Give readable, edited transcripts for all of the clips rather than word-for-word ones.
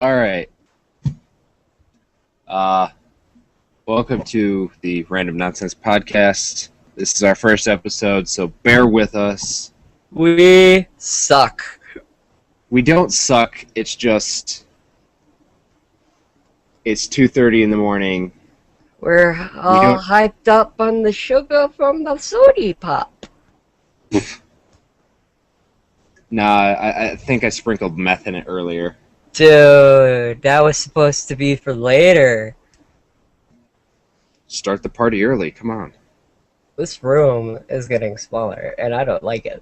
All right. Uh, Welcome to the Random Nonsense Podcast. This is our first episode, so bear with us. We suck. We don't suck. It's 2:30 in the morning. We're all don't- hyped up on the sugar from the sody pop. Nah, I think I sprinkled meth in it earlier. Dude, that was supposed to be for later. Start the party early. Come on. This room is getting smaller, and I don't like it.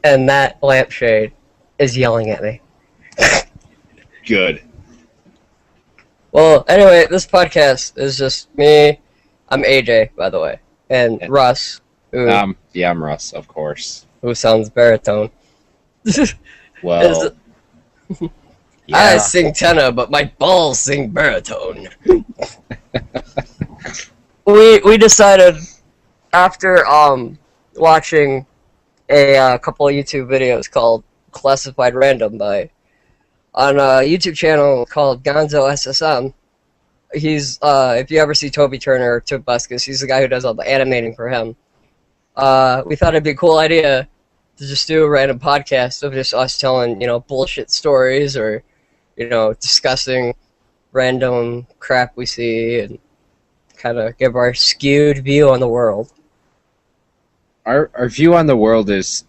And that lampshade is yelling at me. Good. Well, anyway, this podcast is just me. I'm AJ, by the way, and Yeah. Russ, Yeah, I'm Russ, of course. who sounds baritone. Well, I yeah. sing tenor, but my balls sing baritone. we decided after watching a couple of YouTube videos called Classified Random on a YouTube channel called Gonzo SSM. He's if you ever see Toby Turner or Tobuscus, he's the guy who does all the animating for him. We thought it'd be a cool idea to just do a random podcast of just us telling, bullshit stories or, discussing random crap we see and kind of give our skewed view on the world. Our view on the world is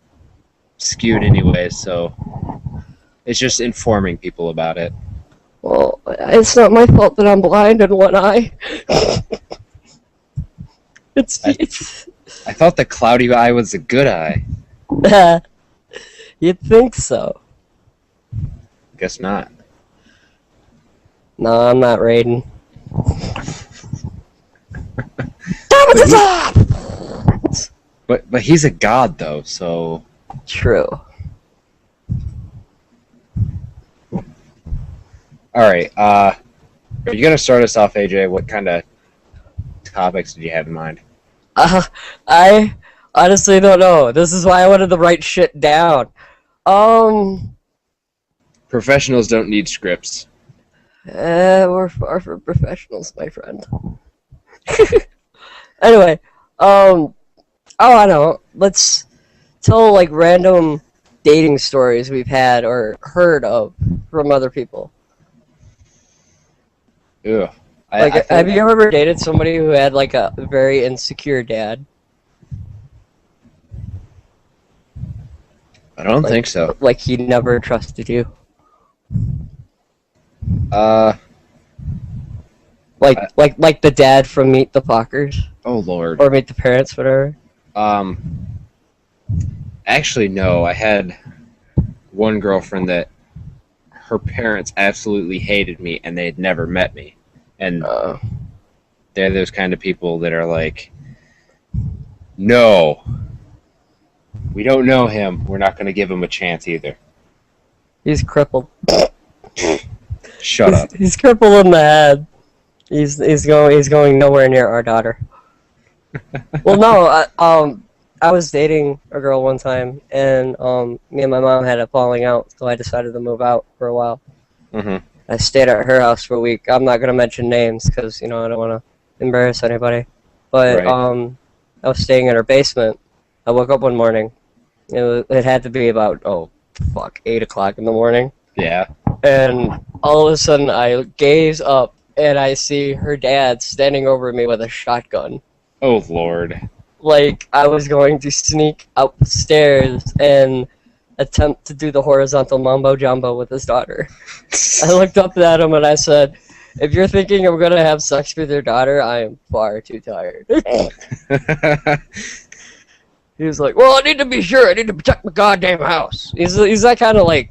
skewed anyway, so it's just informing people about it. Well, it's not my fault that I'm blind in one eye. it's I thought the cloudy eye was a good eye. You'd think so. Guess not. No, I'm not Raiden. But he's a god though, so True. all right. Are you gonna start us off, AJ? What kind of topics did you have in mind? I honestly don't know. This is why I wanted to write shit down. Professionals don't need scripts. We're far from professionals, my friend. Anyway, I don't. Let's tell like random dating stories we've had or heard of from other people. Ugh. Like, have you ever dated somebody who had like a very insecure dad? I don't think so. Like he never trusted you. Like the dad from Meet the Fockers Oh Lord. or Meet the Parents, whatever. Actually, no. I had one girlfriend that her parents absolutely hated me, and they had never met me, and they're those kind of people that are like, no, we don't know him. We're not going to give him a chance either. He's crippled. Shut up. He's crippled in the head. He's going nowhere near our daughter. Well, no, I was dating a girl one time, and me and my mom had a falling out, so I decided to move out for a while. Mm-hmm. I stayed at her house for a week. I'm not gonna mention names because I don't want to embarrass anybody. But Right. I was staying in her basement. I woke up one morning. It had to be about 8 o'clock in the morning. Yeah. And all of a sudden, I gaze up and I see her dad standing over me with a shotgun. Oh Lord. Like I was going to sneak upstairs and attempt to do the horizontal mambo jumbo with his daughter. I looked up at him and I said, "If you're thinking I'm gonna have sex with your daughter, I am far too tired." He was like, "Well, I need to be sure. I need to protect my goddamn house." He's that kind of like.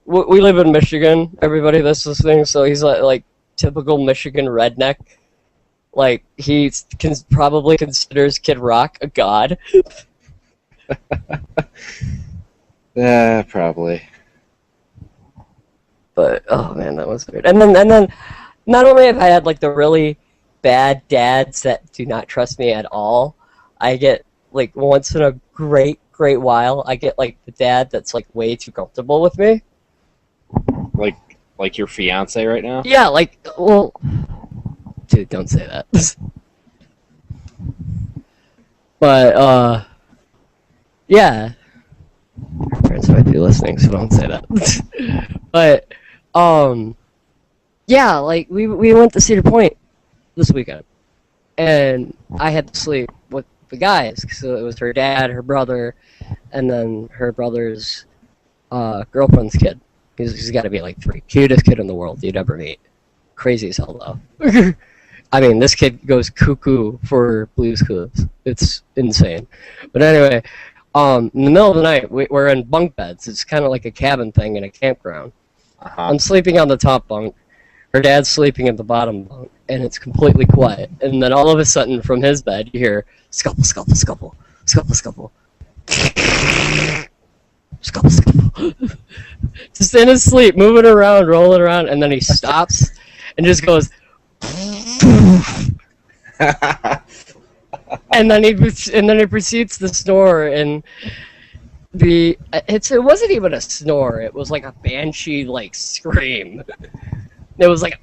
We live in Michigan. Everybody that's listening, so he's like typical Michigan redneck. Like he probably considers Kid Rock a god. Probably. But oh man, that was weird. And then, not only have I had like the really bad dads that do not trust me at all, I get like once in a great while, I get like the dad that's like way too comfortable with me. Like your fiance right now? Yeah, like, well, dude, don't say that. But, yeah. Your parents might be listening, so don't say that. But, yeah, like, we went to Cedar Point this weekend. And I had to sleep with the guys, so it was her dad, her brother, and then her brother's girlfriend's kid. He's got to be like 3. Cutest kid in the world you'd ever meet. Crazy as hell, though. I mean, this kid goes cuckoo for Blue's Clues. It's insane. But anyway, in the middle of the night, we're in bunk beds. It's kind of like a cabin thing in a campground. Uh-huh. I'm sleeping on the top bunk. Her dad's sleeping at the bottom bunk, and it's completely quiet. And then all of a sudden, from his bed, you hear scuffle, scuffle, scuffle, scuffle, scuffle. Scuffle, scuffle. Just in his sleep, moving around, rolling around, and then he stops and just goes. and then he proceeds to snore, and it wasn't even a snore. It was like a banshee like scream. It was like.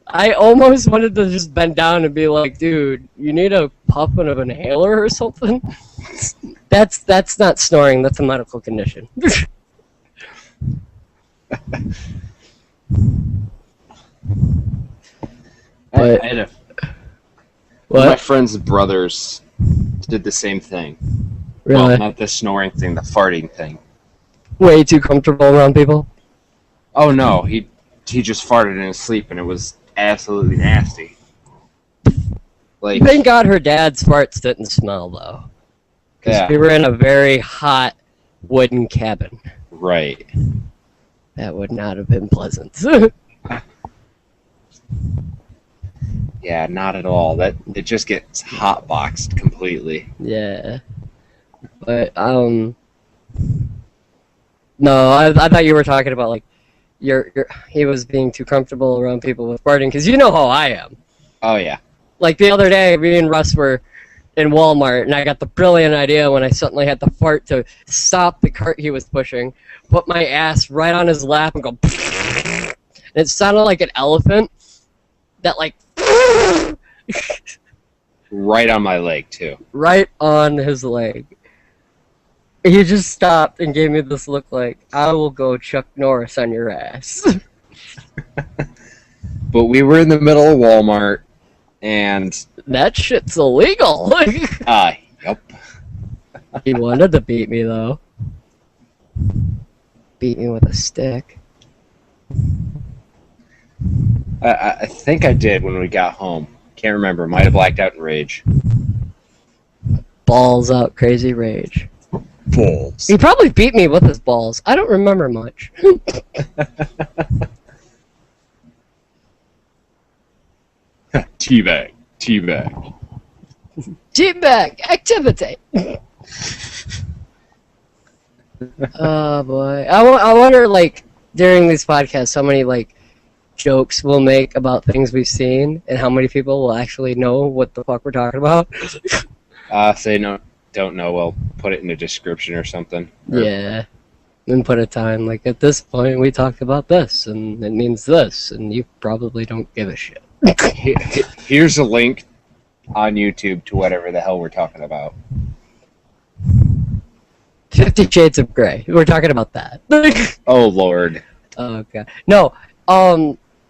I almost wanted to just bend down and be like, dude, you need a puff of an inhaler or something? That's not snoring, that's a medical condition. But, I had what? My friend's brothers did the same thing. Really? Well, not the snoring thing, the farting thing. Way too comfortable around people? Oh no, he just farted in his sleep and it was absolutely nasty. Like, Thank God her dad's farts didn't smell, though. Because yeah, we were in a very hot wooden cabin. right. That would not have been pleasant. Yeah, not at all. That it just gets hot boxed completely. Yeah. But, no, I thought you were talking about, like, he was being too comfortable around people with farting, because you know how I am. Oh yeah. Like, the other day, me and Russ were in Walmart, and I got the brilliant idea when I suddenly had to fart to stop the cart he was pushing, put my ass right on his lap, and go, and it sounded like an elephant that, like, Right on my leg too. right on his leg. He just stopped and gave me this look like, I will go Chuck Norris on your ass. But we were in the middle of Walmart, and That shit's illegal. yep. He wanted to beat me, though. Beat me with a stick. I think I did when we got home. Can't remember. Might have blacked out in rage. Balls out, crazy rage. Balls. He probably beat me with his balls. I don't remember much. Teabag. Teabag. Teabag activity. Oh boy, I wonder, like, during these podcasts, how many like jokes we'll make about things we've seen, and how many people will actually know what the fuck we're talking about. Say no, don't know. Well, put it in the description or something. Yeah, and put a time like, at this point we talked about this, and it means this, and you probably don't give a shit. Here's a link on YouTube to whatever the hell we're talking about. 50 Shades of Grey. We're talking about that. Oh Lord. Oh god. No.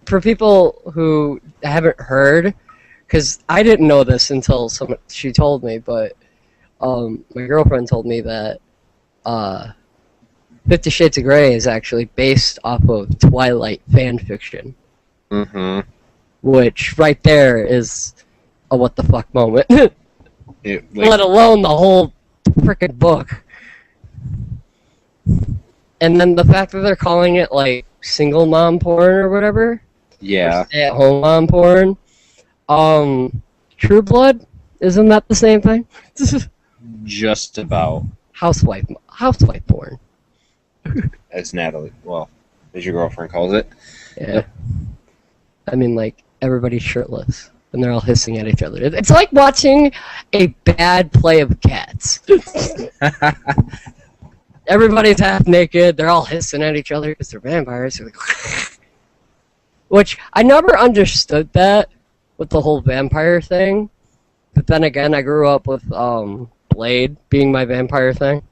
For people who haven't heard, because I didn't know this until she told me, but my girlfriend told me that 50 Shades of Grey is actually based off of Twilight fan fiction. Mm-hmm. Which right there is a what the fuck moment. Like, Let alone the whole frickin' book. And then the fact that they're calling it like single mom porn or whatever. yeah. At home mom porn. True Blood? Isn't that the same thing? Just about. Housewife porn. As Natalie, well, as your girlfriend calls it. Yeah. I mean, like, everybody's shirtless. And they're all hissing at each other. It's like watching a bad play of Cats. everybody's half naked. They're all hissing at each other because they're vampires. They're like, which I never understood that with the whole vampire thing. But then again, I grew up with Blade being my vampire thing.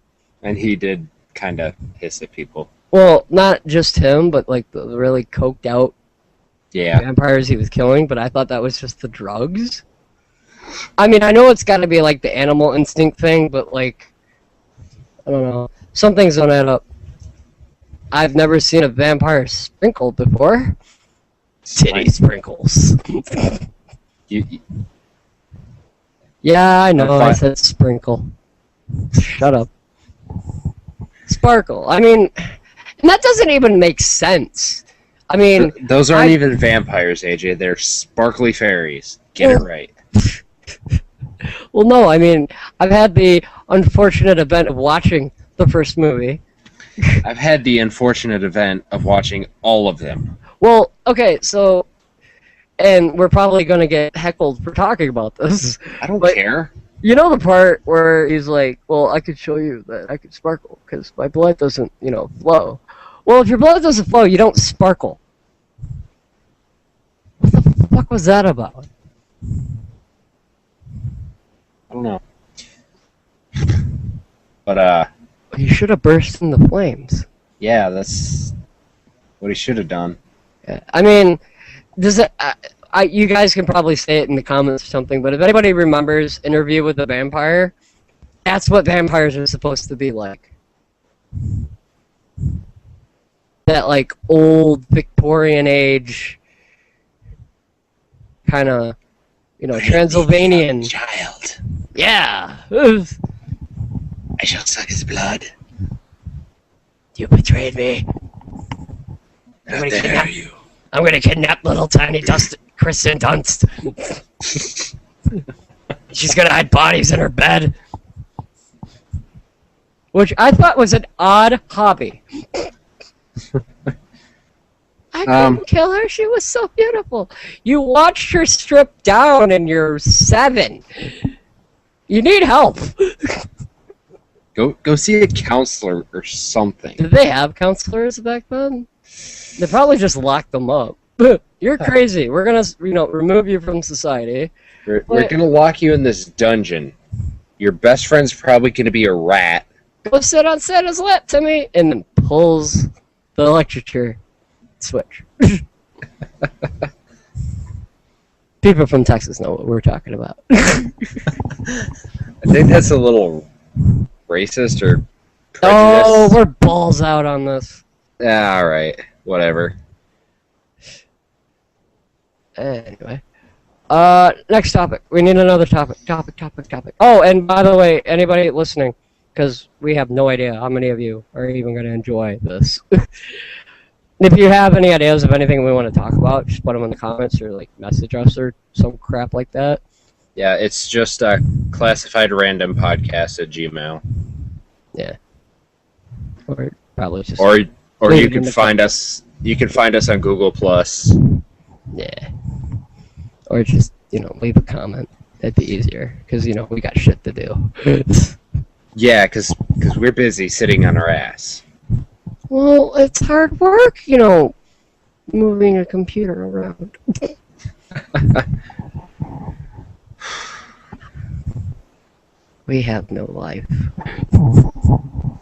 And he did kind of hiss at people. Well, not just him, but like the really coked out vampires he was killing. But I thought that was just the drugs. I mean, I know it's got to be like the animal instinct thing, but like, I don't know. Some things don't add up. I've never seen a vampire sprinkled before. Titty sprinkles. Yeah, I know. I said sprinkle. Shut up. Sparkle. I mean, and that doesn't even make sense. I mean, those aren't even vampires, AJ. They're sparkly fairies. Get it right. Well, no. I mean, I've had the unfortunate event of watching the first movie. I've had the unfortunate event of watching all of them. Well, okay, so, and we're probably going to get heckled for talking about this. I don't care. You know the part where he's like, well, I could show you that I could sparkle because my blood doesn't, flow. Well, if your blood doesn't flow, you don't sparkle. What the fuck was that about? I don't know. But, you should have burst into flames. Yeah, that's what he should have done. Yeah. I mean, does it... you guys can probably say it in the comments or something, but if anybody remembers Interview with the Vampire, that's what vampires are supposed to be like. That, like, old Victorian age kind of, Transylvanian... Child. Yeah. I shall suck his blood. You betrayed me. How dare you? I'm gonna kidnap little tiny Kristen Dunst. She's gonna hide bodies in her bed. Which I thought was an odd hobby. I couldn't kill her, she was so beautiful. You watched her strip down and you're 7. You need help. Go see a counselor or something. Did they have counselors back then? They probably just locked them up. You're crazy. We're gonna, remove you from society. We're gonna lock you in this dungeon. Your best friend's probably gonna be a rat. Go sit on Santa's lap, Timmy, and then pulls the electric chair switch. People from Texas know what we're talking about. I think that's a little racist or prejudice. Oh, we're balls out on this. Yeah, all right. Whatever. Anyway. Next topic. We need another topic. Topic. Oh, and by the way, anybody listening, because we have no idea how many of you are even going to enjoy this. If you have any ideas of anything we want to talk about, just put them in the comments or, message us or some crap like that. Yeah, it's just a classified random podcast at Gmail. Yeah. Or probably just... Or you can find us... You can find us on Google+. Yeah. Or just, leave a comment. That'd be easier. Because, we got shit to do. Yeah, because we're busy sitting on our ass. Well, it's hard work, moving a computer around. We have no life.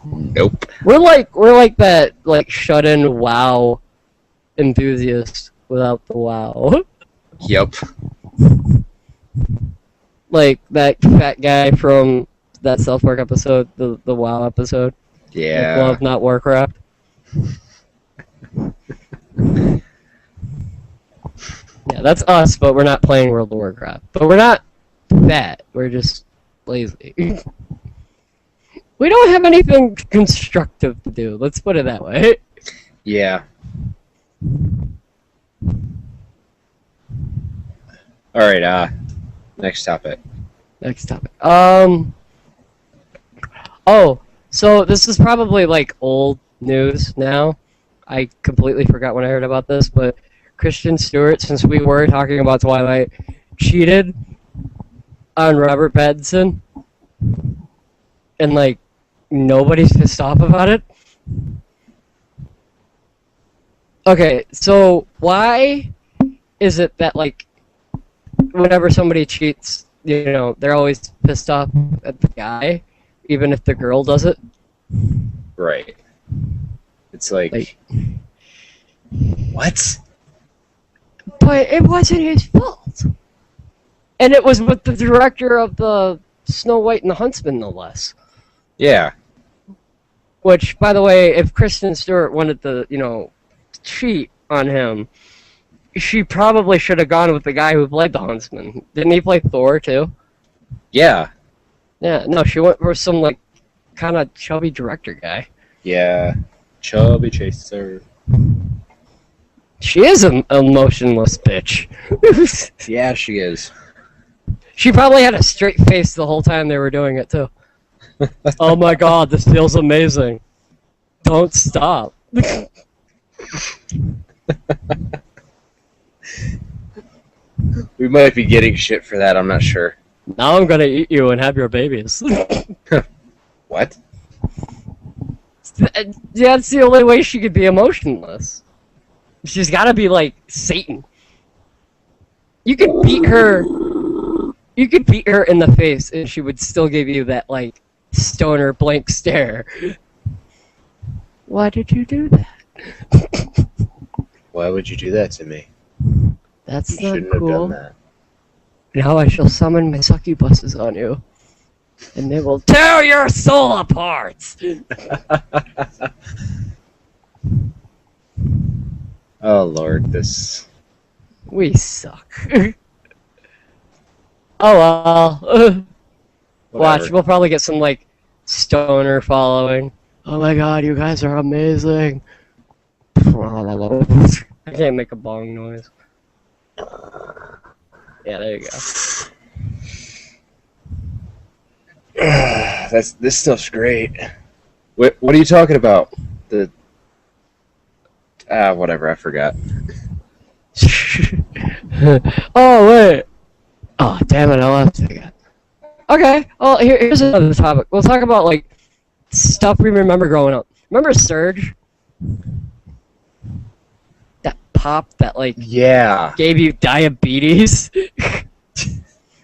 Nope. We're like that shut-in WoW enthusiast without the WoW. Yep. Like that fat guy from that South Park episode, the WoW episode. Yeah. Love, not Warcraft. Yeah, that's us, but we're not playing World of Warcraft. But we're not fat. We're just lazy. We don't have anything constructive to do. Let's put it that way. Yeah. All right. Next topic. Next topic. Oh, so this is probably old news now. I completely forgot when I heard about this, but Kristen Stewart, since we were talking about Twilight, cheated on Robert Pattinson and Nobody's pissed off about it? Okay, so why is it that, like, whenever somebody cheats, you know, they're always pissed off at the guy, even if the girl does it? Right. It's like what? But it wasn't his fault. And it was with the director of the Snow White and the Huntsman, no less. Yeah. Which, by the way, if Kristen Stewart wanted to, you know, cheat on him, she probably should have gone with the guy who played the Huntsman. Didn't he play Thor, too? Yeah. Yeah, no, she went for some, like, kind of chubby director guy. Yeah. Chubby chaser. She is an emotionless bitch. Yeah, she is. She probably had a straight face the whole time they were doing it, too. Oh my god, this feels amazing. Don't stop. We might be getting shit for that, I'm not sure. Now I'm gonna eat you and have your babies. What? That's the only way she could be emotionless. She's gotta be like Satan. You could beat her. You could beat her in the face and she would still give you that, like, stoner blank stare. Why did you do that? Why would you do that to me? That's You not shouldn't cool. have done that. Now I shall summon my succubuses on you. And they will tear your soul apart! Oh Lord, this. We suck. Oh well. Watch, Whatever. we'll probably get some, like, stoner following. Oh my god, you guys are amazing. I can't make a bong noise. Yeah, there you go. This stuff's great. What are you talking about? The whatever, I forgot. Oh, wait. Oh, damn it, I left it again. Okay, well, here's another topic. We'll talk about, like, stuff we remember growing up. Remember Surge? That pop that, like, Yeah. gave you diabetes? It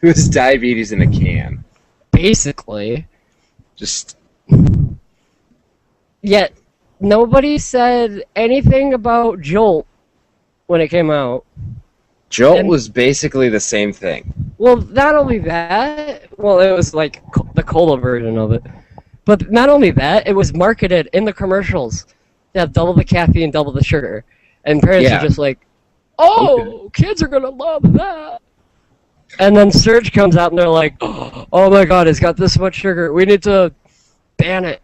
was diabetes in a can. Basically. Just Yet, nobody said anything about Jolt when it came out. Jolt was basically the same thing. Well, not only that, well, it was like the cola version of it. But not only that, it was marketed in the commercials to have double the caffeine, double the sugar. And parents are just like, oh, kids are going to love that. And then Surge comes out and they're like, oh my god, it's got this much sugar. We need to ban it.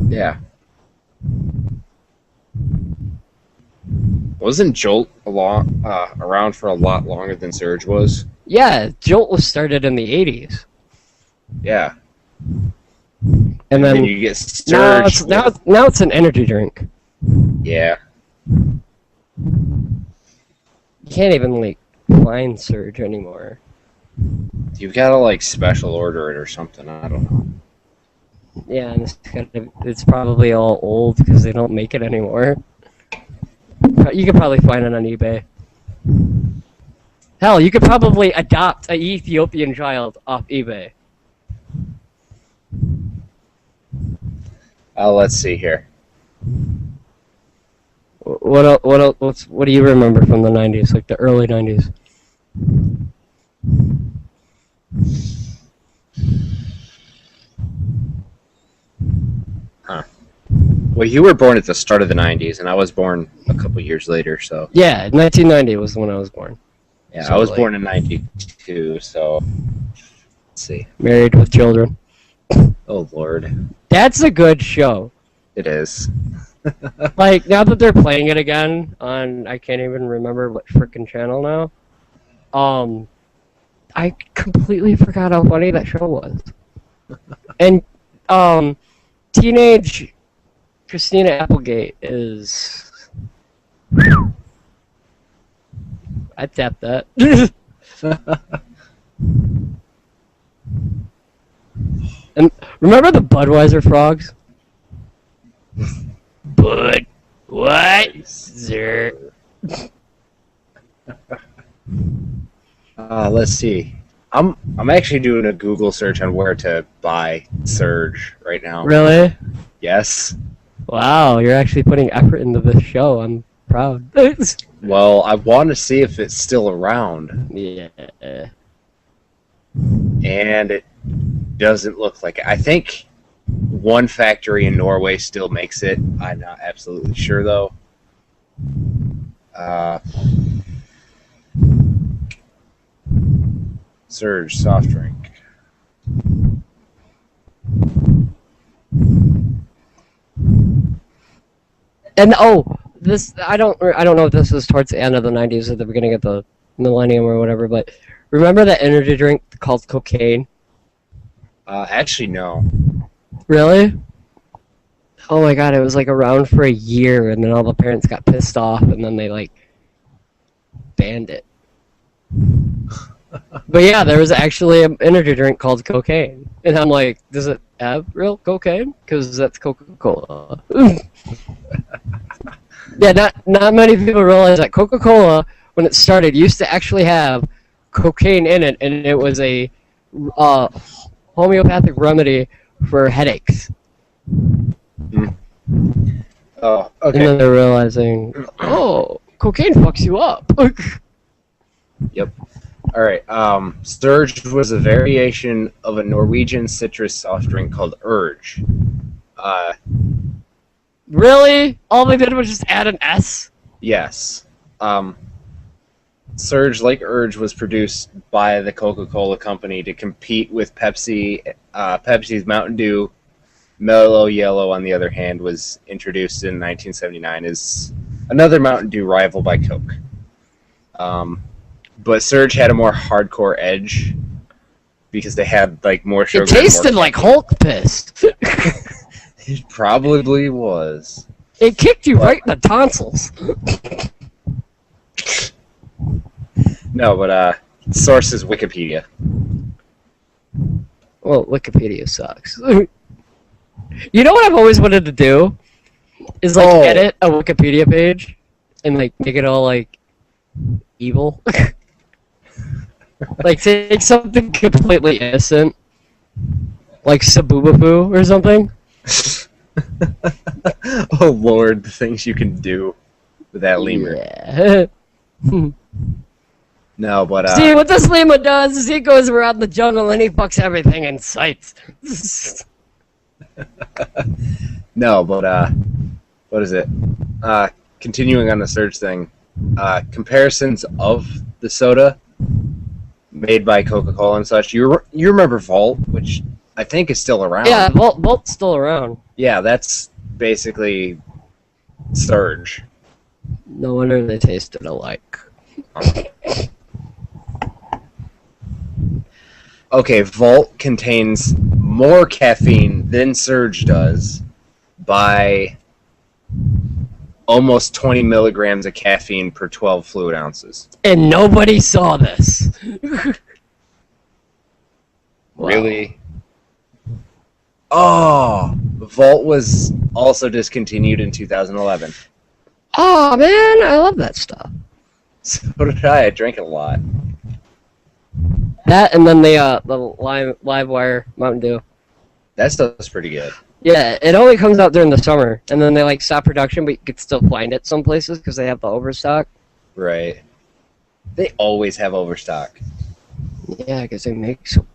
Yeah. Wasn't Jolt around for a lot longer than Surge was? Yeah, Jolt was started in the 80s. Yeah. And then you get Surge. now it's an energy drink. Yeah. You can't even, like, find Surge anymore. You've got to, like, special order it or something. I don't know. Yeah, and it's probably all old because they don't make it anymore. You could probably find it on eBay. Hell, you could probably adopt an Ethiopian child off eBay. Let's see here. What do you remember from the 90s, like the early 90s? Huh. Well, you were born at the start of the 90s, and I was born a couple years later, so... Yeah, 1990 was when I was born. Yeah, So, I was like, born in 92, so... Let's see. Married with Children. Oh, Lord. That's a good show. It is. Like, now that they're playing it again on, I can't even remember what frickin' channel now. I completely forgot how funny that show was. And, teenage Christina Applegate is... I tapped that. And remember the Budweiser frogs? Bud. What? Sir. Let's see. I'm actually doing a Google search on where to buy Surge right now. Really? Yes. Wow, you're actually putting effort into this show. I'm proud. Well, I want to see if it's still around. Yeah. And it doesn't look like it. I think one factory in Norway still makes it. I'm not absolutely sure, though. Surge soft drink. And this I don't know if this was towards the end of the 90s or the beginning of the millennium or whatever, but remember that energy drink called cocaine? Actually, no. Really? Oh my god, it was like around for a year, and then all the parents got pissed off, and then they like banned it. But yeah, there was actually an energy drink called cocaine, and I'm like, does it have real cocaine? Because that's Coca-Cola. Yeah, not many people realize that Coca-Cola, when it started, used to actually have cocaine in it, and it was a homeopathic remedy for headaches. Oh, And okay. then they're realizing, oh, cocaine fucks you up. Yep. All right. Surge was a variation of a Norwegian citrus soft drink called Urge. Really? All they did was just add an S? Yes. Surge, like Urge, was produced by the Coca-Cola Company to compete with Pepsi. Pepsi's Mountain Dew Mellow Yellow, on the other hand, was introduced in 1979 as another Mountain Dew rival by Coke. But Surge had a more hardcore edge because they had like more sugar. It tasted like Hulk piss. It probably was. It kicked you right in the tonsils. No, but source is Wikipedia. Well, Wikipedia sucks. You know what I've always wanted to do? Is like edit a Wikipedia page and like make it all like evil. Like take something completely innocent, like Sabubapoo or something. Oh Lord, the things you can do with that lemur. Yeah. No, but See, what this lemur does is he goes around the jungle and he fucks everything in sight. No, but what is it? Continuing on the Surge thing, comparisons of the soda made by Coca-Cola and such. You remember Volt, which I think is still around. Yeah, Volt's still around. Yeah, that's basically Surge. No wonder they tasted alike. Okay, Volt contains more caffeine than Surge does by almost 20 milligrams of caffeine per 12 fluid ounces. And nobody saw this. Wow. Really? Oh, Volt was also discontinued in 2011. Oh man, I love that stuff. So did I. I drank it a lot. That and then the live wire Mountain Dew. That stuff's pretty good. Yeah, it only comes out during the summer, and then they like stop production, but you can still find it some places because they have the overstock. Right. They always have overstock. Yeah, because they make so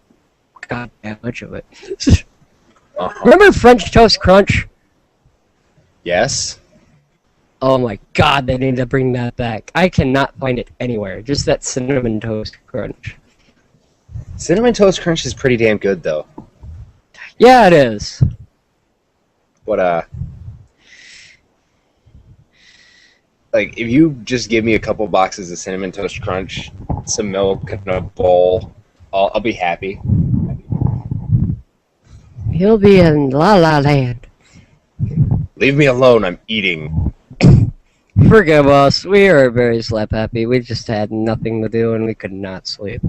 goddamn much of it. Uh-huh. Remember French Toast Crunch? Yes. Oh my god, they need to bring that back. I cannot find it anywhere. Just that Cinnamon Toast Crunch. Cinnamon Toast Crunch is pretty damn good, though. Yeah, it is. But, like, if you just give me a couple boxes of Cinnamon Toast Crunch, some milk, and a bowl, I'll be happy. He'll be in La La Land. Leave me alone, I'm eating. Forgive us, we are very slap happy. We just had nothing to do and we could not sleep.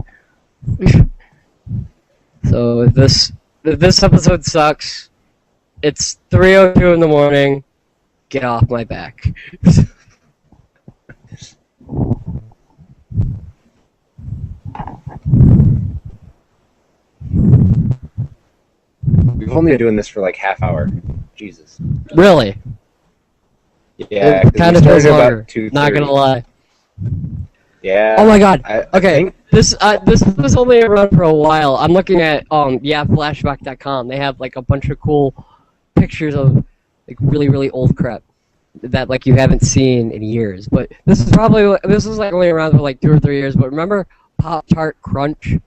So if this This episode sucks. It's 3:02 in the morning. Get off my back. We've only been doing this for like half hour. Jesus. Really? Yeah, It kind of feels longer. about 2:30. Not gonna lie. Yeah. Oh my god. I Okay, think- this was only around for a while. I'm looking at flashback.com. They have like a bunch of cool pictures of like really old crap that like you haven't seen in years. But this is like only around for like 2 or 3 years. But remember Pop Tart Crunch?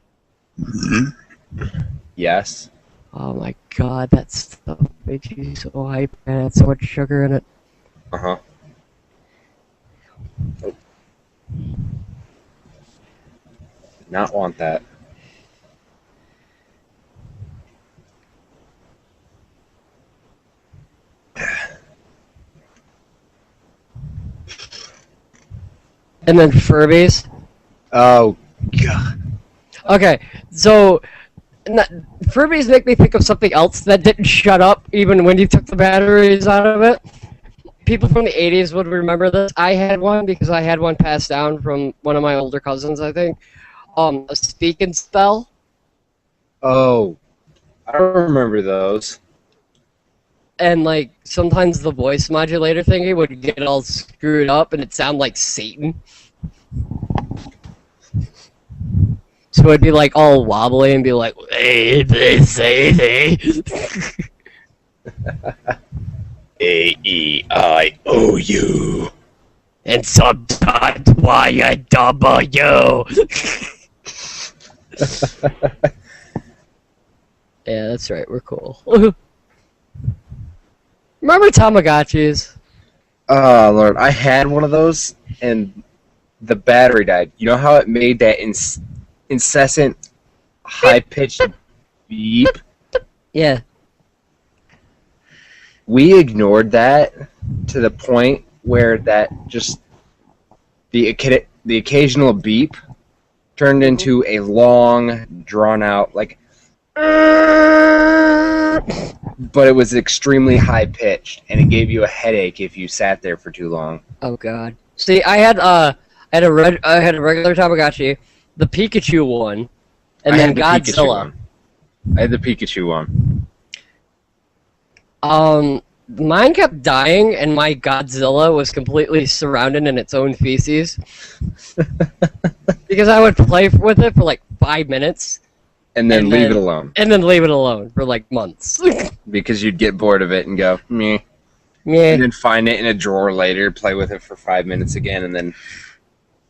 Yes. Oh my god, that stuff makes you so hype and it had so much sugar in it. Uh-huh. Not want that. And then Furbies. Oh god. Okay, so Furbies make me think of something else that didn't shut up even when you took the batteries out of it. People from the 80s would remember this. I had one because I had one passed down from one of my older cousins, I think. A Speak and Spell. Oh. I remember those. And like sometimes the voice modulator thingy would get all screwed up and it'd sound like Satan. So it'd be like all wobbly and be like, hey, they say they. A-E-I-O-U. And sometimes Y-A-W. Yeah, that's right, we're cool. Remember Tamagotchis? Oh, Lord. I had one of those, and the battery died. You know how it made that incessant, high-pitched beep? Yeah. We ignored that to the point where that just... The occasional beep turned into a long, drawn-out, like... But it was extremely high-pitched, and it gave you a headache if you sat there for too long. Oh god. See, I had a regular Tamagotchi, the Pikachu one, and I then had the Pikachu Godzilla. one. I had the Pikachu one. Mine kept dying, and my Godzilla was completely surrounded in its own feces. Because I would play with it for like 5 minutes, And then leave it alone. and then leave it alone for like months. Because you'd get bored of it and go, meh. Yeah. And then find it in a drawer later, play with it for 5 minutes again, and then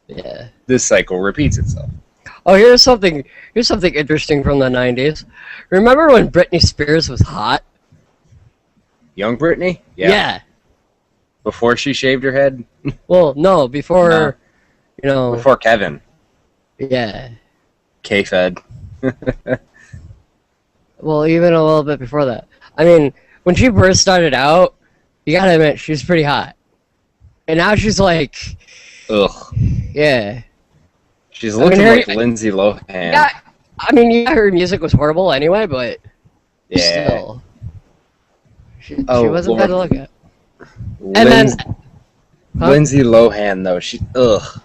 Yeah. this cycle repeats itself. Oh, here's something interesting from the 90s. Remember when Britney Spears was hot? Young Britney? Yeah. Before she shaved her head? Well, no, before, No. you know, Before Kevin. yeah. K-Fed. Well, even a little bit before that. I mean, when she first started out, you gotta admit, she was pretty hot. And now she's like, Ugh. yeah. She's looking her- like Lindsay Lohan. Yeah, I mean, yeah, her music was horrible anyway, but Yeah. still. She Oh, wasn't Lord. bad to look at. And then... Huh? Lindsay Lohan, though, ugh.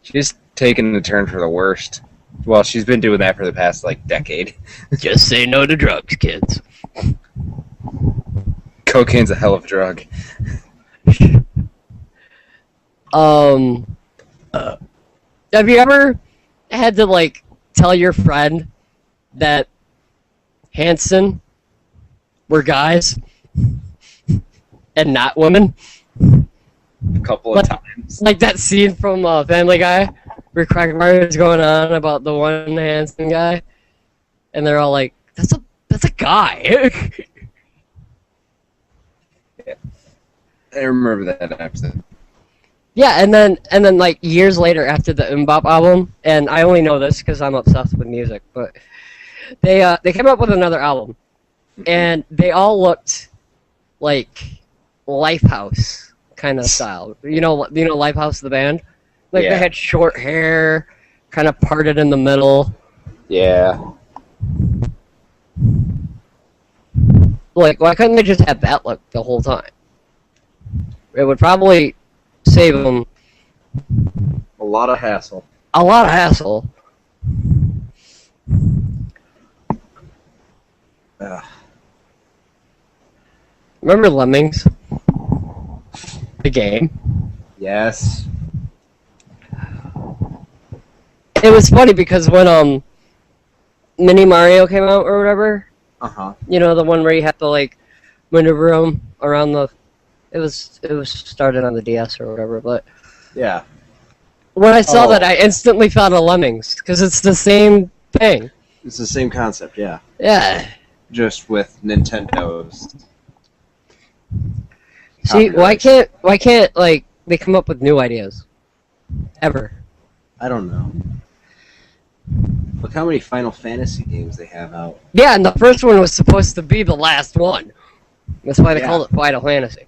She's taken the turn for the worst. Well, she's been doing that for the past, like, decade. Just say no to drugs, kids. Cocaine's a hell of a drug. Have you ever had to, like, tell your friend that Hanson were guys and not women? A couple of times. Like that scene from Family Guy where Quagmire is going on about the one Hanson guy, and they're all like, "That's a guy." I remember that episode. Yeah, and then like years later after the MMMBop album, and I only know this because I'm obsessed with music, but they came up with another album, and they all looked like Lifehouse kind of style. You know Lifehouse the band, like Yeah. they had short hair, kind of parted in the middle. Yeah. Like, why couldn't they just have that look the whole time? It would probably save them A lot of hassle. a lot of hassle. Remember Lemmings? The game? Yes. It was funny because when Mini Mario came out or whatever, Uh-huh. you know, the one where you have to like maneuver them around the. It was started on the DS or whatever, but Yeah. when I saw Oh. that, I instantly thought of Lemmings because it's the same thing. It's the same concept, yeah. Yeah. Just with Nintendo's. See, why copyrights. can't like they come up with new ideas? Ever. I don't know. Look how many Final Fantasy games they have out. Yeah, and the first one was supposed to be the last one. That's why they Yeah. called it Final Fantasy.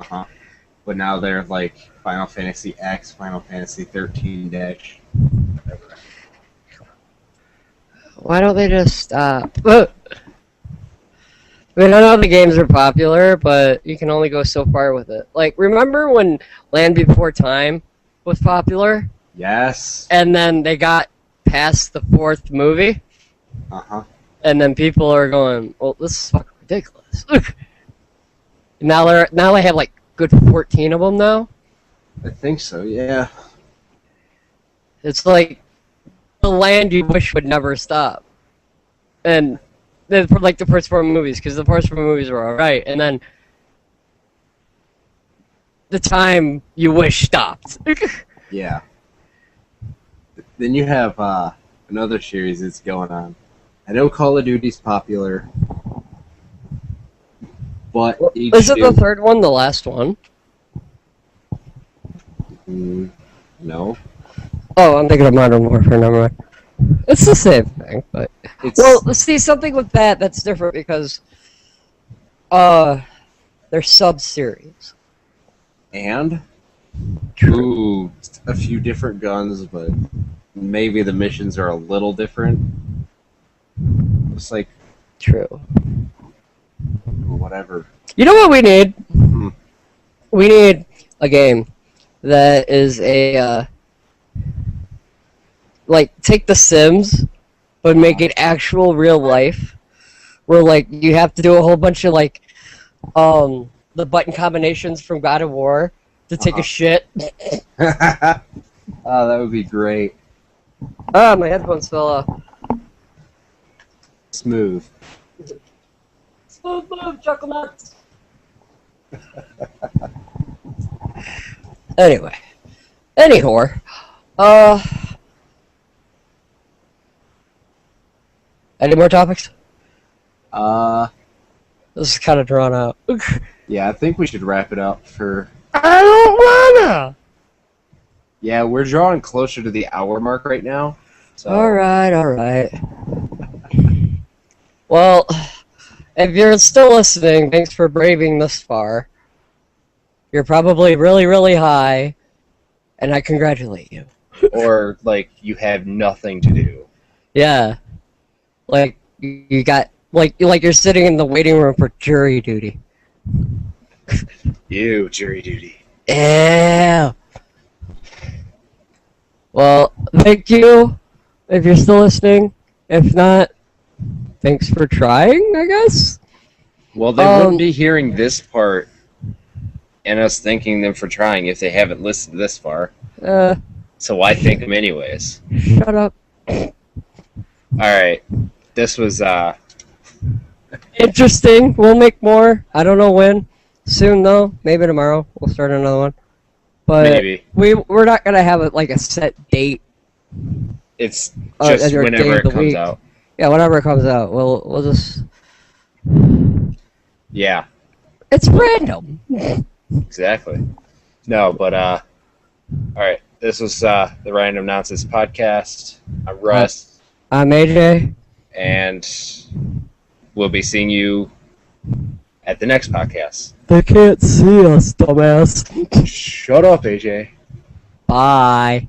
Uh-huh. But now they're like Final Fantasy X, Final Fantasy 13 dash. Whatever. Why don't they just stop? I mean, I know the games are popular, but you can only go so far with it. Like, remember when Land Before Time was popular? Yes. And then they got past the 4th movie? Uh-huh. And then people are going, well, this is fucking ridiculous. now they have like good 14 of them now. I think so, yeah. It's like the land you wish would never stop. And like the first 4 movies, because the first 4 movies were alright, and then the time you wish stopped. Yeah. Then you have another series that's going on. I know Call of Duty's popular, but each Isn't the new- 3rd one the last one? No. Oh, I'm thinking of Modern Warfare, never mind. It's the same thing, but... It's Well, let's see, something with that's different because... they're sub-series. and ooh, a few different guns, but maybe the missions are a little different. It's like True. whatever. You know what we need? Hmm. We need a game that is a, like, take The Sims, but make it actual real life, where, like, you have to do a whole bunch of, like, the button combinations from God of War to take a shit. Oh, that would be great. Ah, my headphones fell off. Smooth. Smooth move, chuckle nuts. Anyway. Anyhow. Any more topics? This is kind of drawn out. Yeah, I think we should wrap it up for... I don't wanna! Yeah, we're drawing closer to the hour mark right now. So. Alright. Well, if you're still listening, thanks for braving this far. You're probably really, really high, and I congratulate you. Or, like, you have nothing to do. Yeah. Like, you got, like you're sitting in the waiting room for jury duty. You, jury duty. Yeah. Well, thank you if you're still listening. If not, thanks for trying, I guess. Well, they wouldn't be hearing this part and us thanking them for trying if they haven't listened this far. So why thank them anyways? Shut up. Alright. This was, Interesting. We'll make more. I don't know when. Soon, though. Maybe tomorrow. We'll start another one. But maybe. we're not going to have it like a set date. It's just as your day whenever of it the comes week. out. Yeah, whenever it comes out. We'll just... Yeah, It's random. exactly. No, but, alright. This was, the Random Nonsense Podcast. I'm Russ. I'm AJ. And we'll be seeing you at the next podcast. They can't see us, dumbass. Shut up, AJ. Bye.